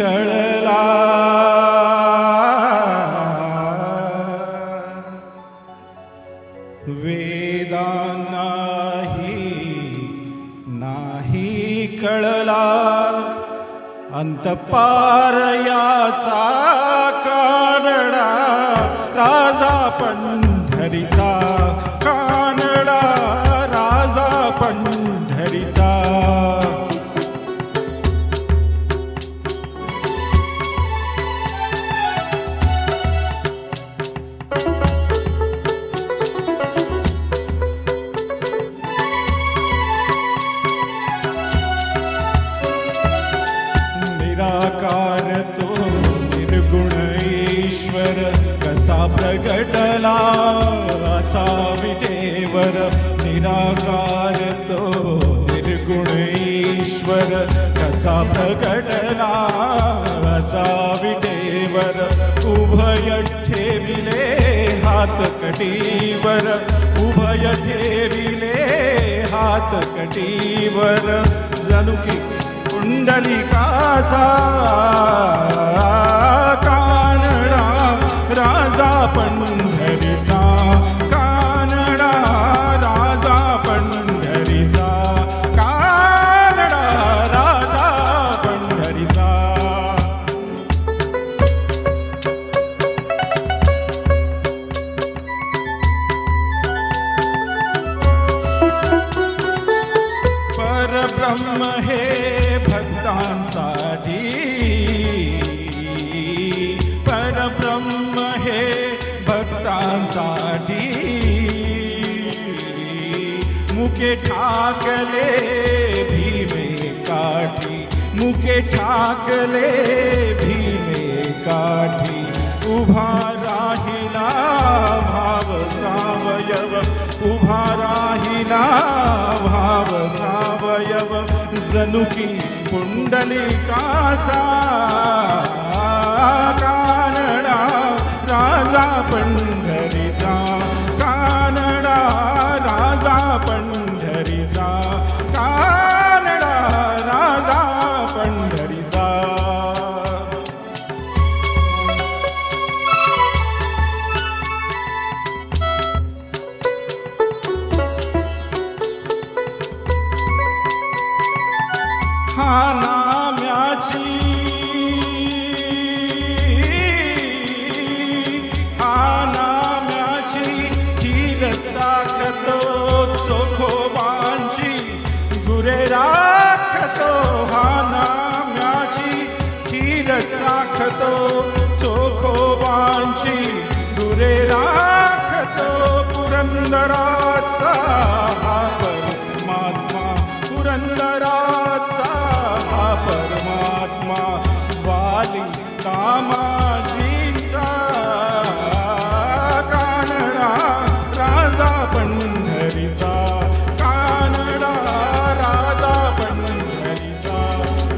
कळला वेदांनाही नाही कळला अंतपार याचा कानडा राजा पंढरीचा कानडा राजा पंढरीचा निराकार तो निर्गुण ईश्वर कसा प्रगटला असा विटेवर निराकार तो निर्गुण ईश्वर कसा प्रगटला असा विटेवर उभय ठेविले हात कटीवर उभय ठेविले हात कटीवर जनुकी कुंडलिकाचा कानडा राजा पंढरीचा कानडा राजा पंढरीचा कानडा राजा पंढरीचा परब्रह्म हे भक्तांसाठी परब्रह्म हे भक्तांसाठी मुके ठाकले भीमे काठी मुके ठाकले भीमे काठी उभा राहिला भाव सावयव उभा राहिला भाव सावयव जनुकी पुंडलिकाचा कानडा राजा पंढरीचा कानडा राजा पंढरीचा कानडा राजा पंढरीचा हा नाम्याची खीर साखतो चोखोबांची गुरे राखतो हा नाम्याची खीर साखतो चोखोबांची गुरे राखतो पुरंदराचा हा परमात्मा पुरंदराचा हा परमात्मा वाली कामाजीचा कानडा राजा पंढरीचा कानडा राजा पंढरीचा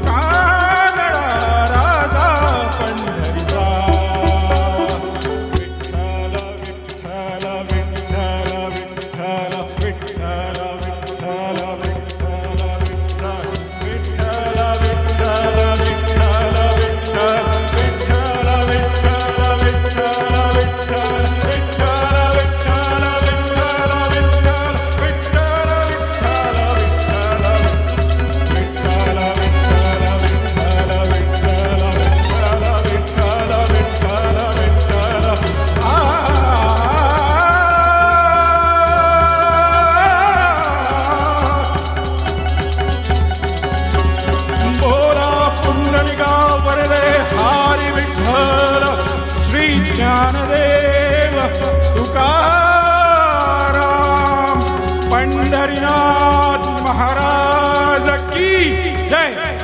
कानडा राजा पंढरीचा विठ्ठल विठ्ठल विठ्ठल विठ्ठल विठ्ठल ज्ञानदेव तुकाराम पंढरीनाथ महाराज की जय।